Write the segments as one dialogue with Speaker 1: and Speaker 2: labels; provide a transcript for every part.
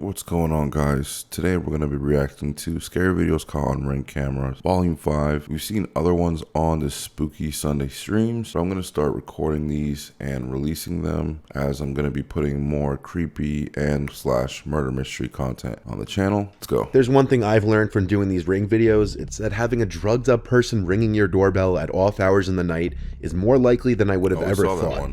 Speaker 1: What's going on, guys? Today we're going to be reacting to Scary Videos Caught on Ring Cameras Volume 5. We've seen other ones on the Spooky Sunday streams, so I'm going to start recording these and releasing them, as I'm going to be putting more creepy and / murder mystery content on the channel. Let's go.
Speaker 2: There's one thing I've learned from doing these Ring videos. It's that having a drugged up person ringing your doorbell at off hours in the night is more likely than I would have ever thought.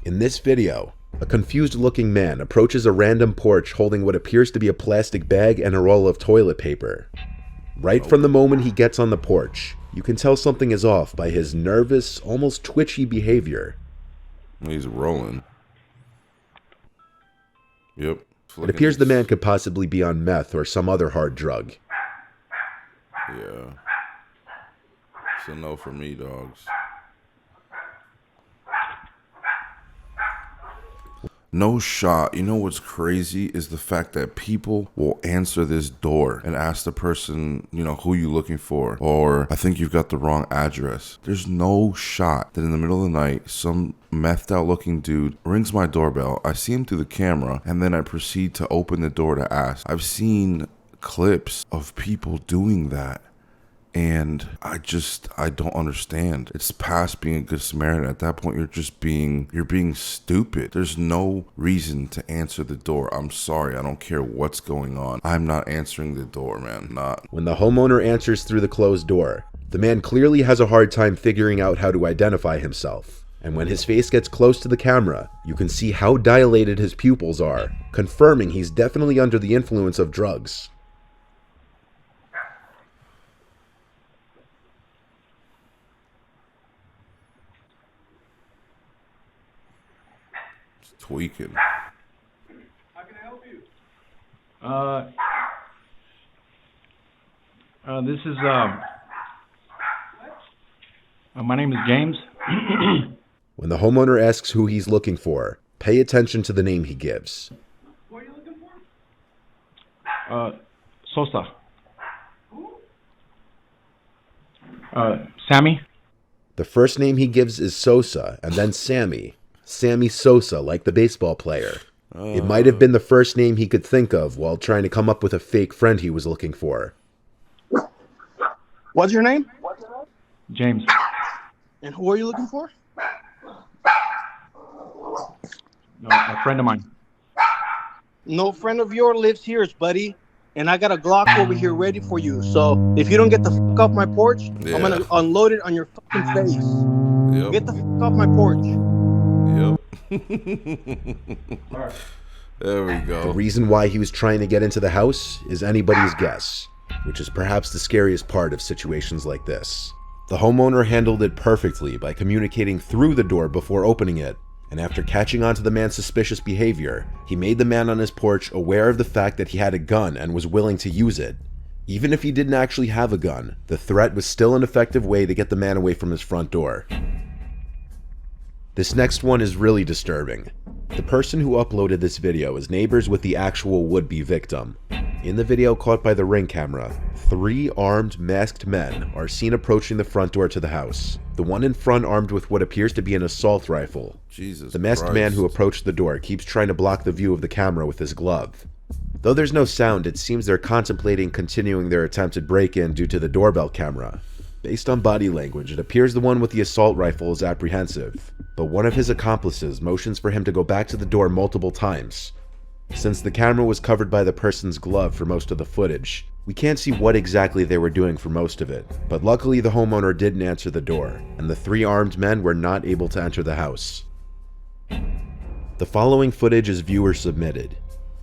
Speaker 2: In this video, a confused looking man approaches a random porch holding what appears to be a plastic bag and a roll of toilet paper. Right from the moment he gets on the porch, you can tell something is off by his nervous, almost twitchy behavior.
Speaker 1: He's rolling. Yep.
Speaker 2: It appears the man could possibly be on meth or some other hard drug.
Speaker 1: Yeah. It's a no for me, dogs. No shot. You know what's crazy is the fact that people will answer this door and ask the person, who you looking for? Or, I think you've got the wrong address. There's no shot that in the middle of the night, some methed out looking dude rings my doorbell. I see him through the camera and then I proceed to open the door to ask. I've seen clips of people doing that. And I don't understand. It's past being a good Samaritan. At that point, you're being stupid. There's no reason to answer the door. I'm sorry. I don't care what's going on. I'm not answering the door, man. Not.
Speaker 2: When the homeowner answers through the closed door, the man clearly has a hard time figuring out how to identify himself. And when his face gets close to the camera, you can see how dilated his pupils are, confirming he's definitely under the influence of drugs.
Speaker 1: Tweaking.
Speaker 3: How can I help you?
Speaker 4: This is my name is James.
Speaker 2: When the homeowner asks who he's looking for, pay attention to the name he gives.
Speaker 3: What are you looking for?
Speaker 4: Sosa.
Speaker 3: Who?
Speaker 4: Sammy.
Speaker 2: The first name he gives is Sosa, and then Sammy. Sammy Sosa, like the baseball player. It might have been the first name he could think of while trying to come up with a fake friend he was looking for.
Speaker 5: What's your name?
Speaker 4: James.
Speaker 5: And who are you looking for?
Speaker 4: No, a friend of mine.
Speaker 5: No friend of yours lives here, buddy. And I got a Glock over here ready for you. So if you don't get the fuck off my porch, I'm gonna unload it on your fucking face.
Speaker 1: Yep.
Speaker 5: Get the fuck off my porch.
Speaker 1: Yep. There we go.
Speaker 2: The reason why he was trying to get into the house is anybody's guess, which is perhaps the scariest part of situations like this. The homeowner handled it perfectly by communicating through the door before opening it, and after catching on to the man's suspicious behavior, he made the man on his porch aware of the fact that he had a gun and was willing to use it. Even if he didn't actually have a gun, the threat was still an effective way to get the man away from his front door. This next one is really disturbing. The person who uploaded this video is neighbors with the actual would-be victim. In the video caught by the Ring camera, 3 armed, masked men are seen approaching the front door to the house. The one in front armed with what appears to be an assault rifle.
Speaker 1: Jesus
Speaker 2: The masked man who approached the door keeps trying to block the view of the camera with his glove. Though there's no sound, it seems they're contemplating continuing their attempted break-in due to the doorbell camera. Based on body language, it appears the one with the assault rifle is apprehensive, but one of his accomplices motions for him to go back to the door multiple times. Since the camera was covered by the person's glove for most of the footage, we can't see what exactly they were doing for most of it, but luckily the homeowner didn't answer the door, and the 3 armed men were not able to enter the house. The following footage is viewer submitted.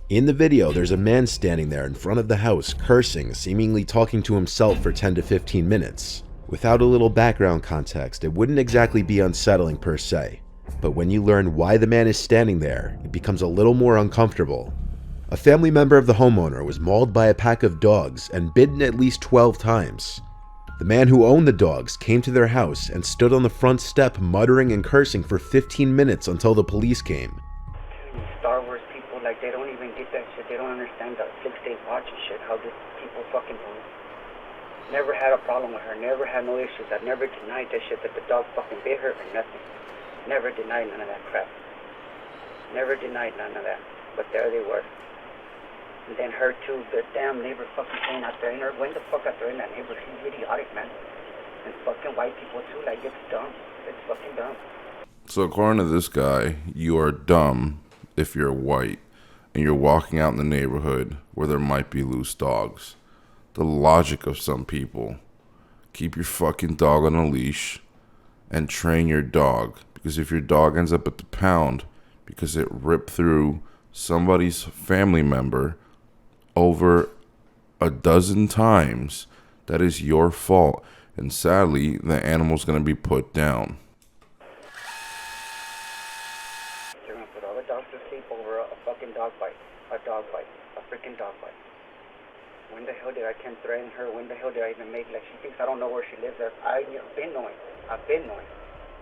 Speaker 2: In the video, there's a man standing there in front of the house, cursing, seemingly talking to himself for 10 to 15 minutes. Without a little background context, it wouldn't exactly be unsettling per se, but when you learn why the man is standing there, it becomes a little more uncomfortable. A family member of the homeowner was mauled by a pack of dogs and bitten at least 12 times. The man who owned the dogs came to their house and stood on the front step muttering and cursing for 15 minutes until the police came.
Speaker 6: Star Wars people, they don't even get that shit. They don't understand the 6-day watch and shit, how these people fucking do. Never had a problem with her, never had no issues. I never denied that shit, that the dog fucking bit her or nothing. Never denied none of that crap. Never denied none of that. But there they were. And then her too, the damn neighbor fucking saying out there, you know, when the fuck out there in that neighborhood, she's idiotic, man. And fucking white people too, like, it's dumb. It's fucking dumb.
Speaker 1: So according to this guy, you are dumb if you're white and you're walking out in the neighborhood where there might be loose dogs. The logic of some people: keep your fucking dog on a leash and train your dog, because if your dog ends up at the pound because it ripped through somebody's family member over a dozen times, that is your fault, and sadly the animal's going to be put down.
Speaker 6: They're gonna put all the dogs to sleep over a fucking dog fight. A dog fight. A freaking dog fight. When the hell did I can threaten her? When the hell did I even make, like, she thinks I don't know where she lives? I've been knowing. I've been knowing.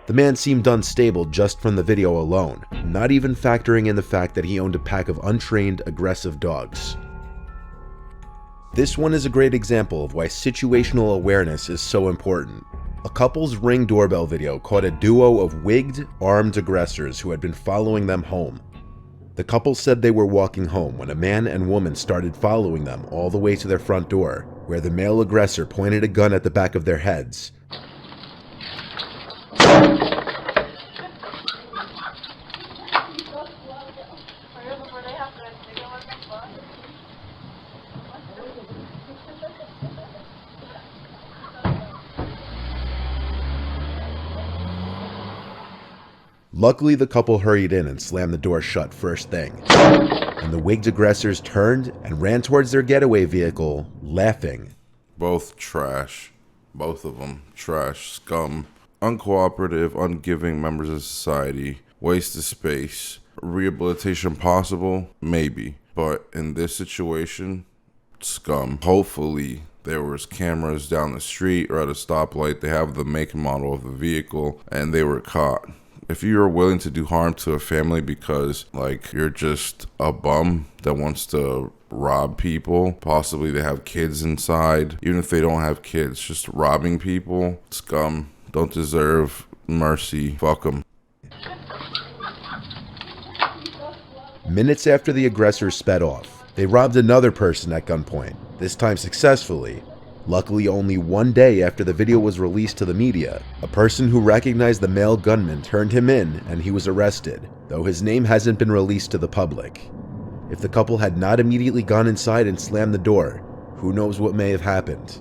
Speaker 2: The man seemed unstable just from the video alone, not even factoring in the fact that he owned a pack of untrained, aggressive dogs. This one is a great example of why situational awareness is so important. A couple's Ring doorbell video caught a duo of wigged, armed aggressors who had been following them home. The couple said they were walking home when a man and woman started following them all the way to their front door, where the male aggressor pointed a gun at the back of their heads. Luckily, the couple hurried in and slammed the door shut first thing, and the wigged aggressors turned and ran towards their getaway vehicle, laughing.
Speaker 1: Both trash. Both of them trash, scum, uncooperative, ungiving members of society, waste of space. Rehabilitation possible? Maybe. But in this situation, scum. Hopefully there was cameras down the street or at a stoplight. They have the make and model of the vehicle and they were caught. If you're willing to do harm to a family because, like, you're just a bum that wants to rob people, possibly they have kids inside, even if they don't have kids, just robbing people, scum, don't deserve mercy, fuck them.
Speaker 2: Minutes after the aggressors sped off, they robbed another person at gunpoint, this time successfully. Luckily, only one day after the video was released to the media, a person who recognized the male gunman turned him in and he was arrested, though his name hasn't been released to the public. If the couple had not immediately gone inside and slammed the door, who knows what may have happened.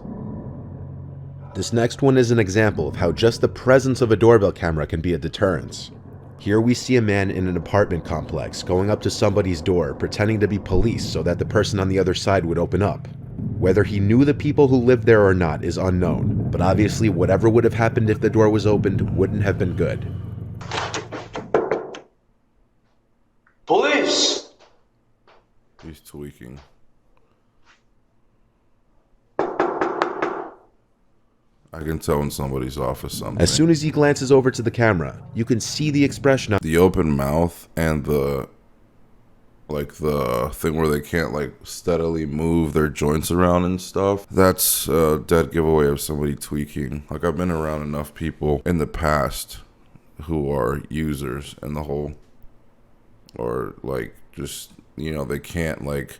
Speaker 2: This next one is an example of how just the presence of a doorbell camera can be a deterrent. Here we see a man in an apartment complex going up to somebody's door pretending to be police so that the person on the other side would open up. Whether he knew the people who lived there or not is unknown, but obviously whatever would have happened if the door was opened wouldn't have been good.
Speaker 7: Police!
Speaker 1: He's tweaking. I can tell when somebody's off or something.
Speaker 2: As soon as he glances over to the camera, you can see the expression on
Speaker 1: the open mouth and the thing where they can't, like, steadily move their joints around and stuff. That's a dead giveaway of somebody tweaking. Like, I've been around enough people in the past who are users and the whole, or like, just, you know, they can't, like,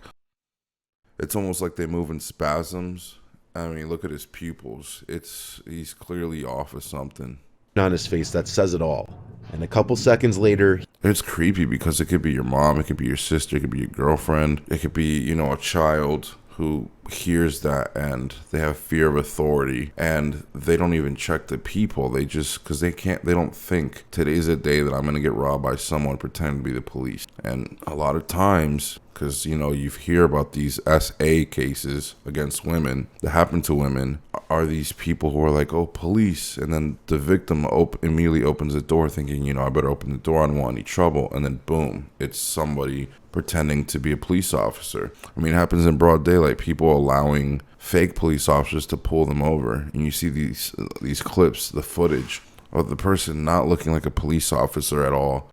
Speaker 1: it's almost like they move in spasms. I mean, look at his pupils. He's clearly off of something
Speaker 2: on his face that says it all. And a couple seconds later,
Speaker 1: it's creepy because it could be your mom, it could be your sister, it could be your girlfriend, it could be, you know, a child who hears that and they have fear of authority and they don't even check the people. They just, because they don't think today's a day that I'm going to get robbed by someone pretending to be the police. And a lot of times, because, you know, you hear about these SA cases against women that happen to women, are these people who are like, oh, police. And then the victim immediately opens the door thinking, you know, I better open the door, I don't want any trouble. And then boom, it's somebody pretending to be a police officer. I mean, it happens in broad daylight. People allowing fake police officers to pull them over. And you see these clips, the footage of the person not looking like a police officer at all.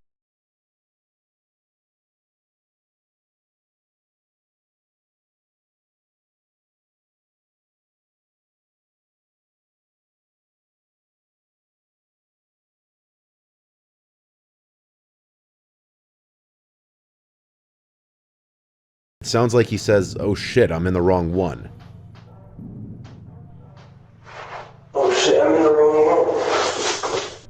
Speaker 2: Sounds like he says, "Oh shit, I'm in the wrong one."
Speaker 7: Oh shit, I'm in the wrong one.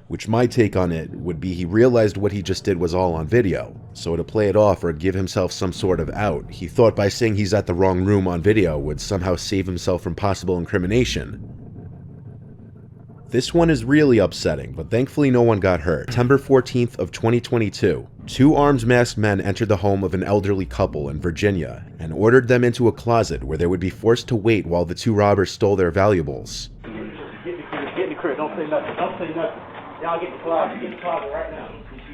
Speaker 2: Which my take on it would be he realized what he just did was all on video. So to play it off or give himself some sort of out, he thought by saying he's at the wrong room on video would somehow save himself from possible incrimination. This one is really upsetting, but thankfully no one got hurt. September 14th of 2022, 2 armed masked men entered the home of an elderly couple in Virginia and ordered them into a closet where they would be forced to wait while the 2 robbers stole their valuables.
Speaker 8: Get in the crib, don't say nothing, don't say nothing. Y'all get in the closet right now.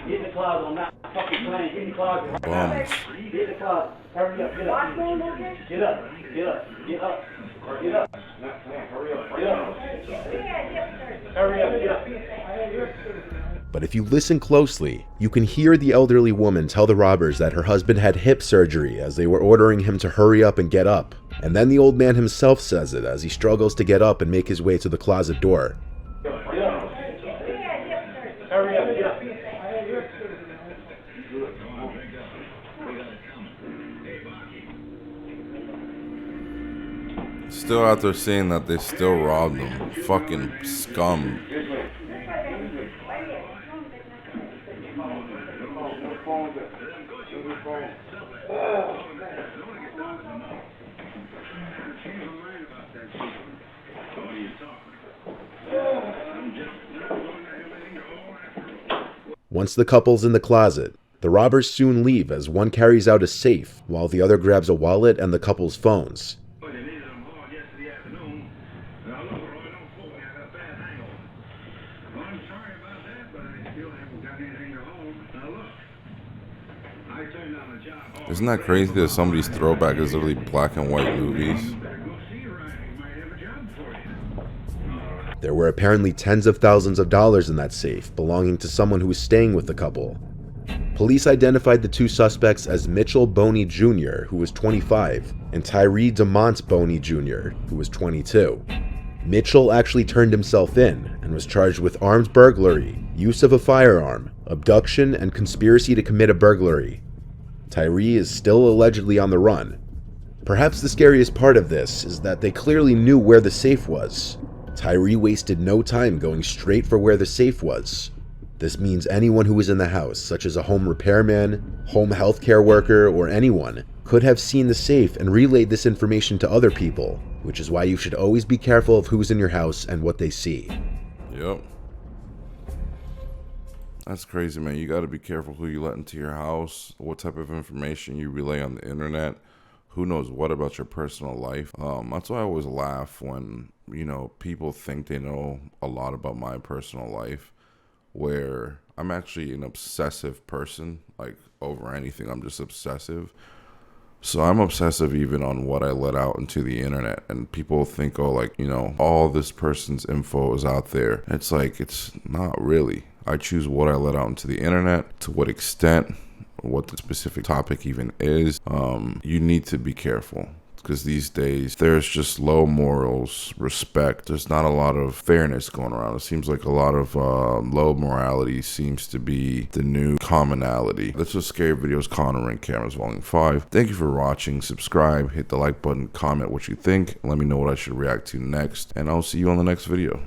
Speaker 8: Get in the closet, I'm not fucking playing, get in the closet right now.
Speaker 1: Bums.
Speaker 8: Get in the closet, hurry up, get up. Get up, get up, get up, get up. Hurry up, get up. Hurry up, get up.
Speaker 2: But if you listen closely, you can hear the elderly woman tell the robbers that her husband had hip surgery as they were ordering him to hurry up and get up. And then the old man himself says it as he struggles to get up and make his way to the closet door.
Speaker 8: Hurry up, get up.
Speaker 1: Still out there saying that they still robbed them. Fucking scum.
Speaker 2: Once the couple's in the closet, the robbers soon leave as one carries out a safe while the other grabs a wallet and the couple's phones.
Speaker 1: Isn't that crazy that somebody's throwback is literally black and white movies?
Speaker 2: There were apparently tens of thousands of dollars in that safe belonging to someone who was staying with the couple. Police identified the 2 suspects as Mitchell Boney Jr., who was 25, and Tyree DeMont Boney Jr., who was 22. Mitchell actually turned himself in and was charged with armed burglary, use of a firearm, abduction, and conspiracy to commit a burglary. Tyree is still allegedly on the run. Perhaps the scariest part of this is that they clearly knew where the safe was. Tyree wasted no time going straight for where the safe was. This means anyone who was in the house, such as a home repairman, home healthcare worker, or anyone, could have seen the safe and relayed this information to other people, which is why you should always be careful of who's in your house and what they see.
Speaker 1: Yep. That's crazy, man. You got to be careful who you let into your house, what type of information you relay on the internet. Who knows what about your personal life. That's why I always laugh when, people think they know a lot about my personal life, where I'm actually an obsessive person. Like, over anything, I'm just obsessive. So I'm obsessive even on what I let out into the internet. And people think, all this person's info is out there. It's like, it's not really. I choose what I let out into the internet, to what extent, what the specific topic even is. You need to be careful, because these days there's just low morals, respect. There's not a lot of fairness going around. It seems like a lot of low morality seems to be the new commonality. This was Scary Videos Connor and Cameras Volume 5. Thank you for watching. Subscribe, hit the like button, comment what you think, let me know what I should react to next, and I'll see you on the next video.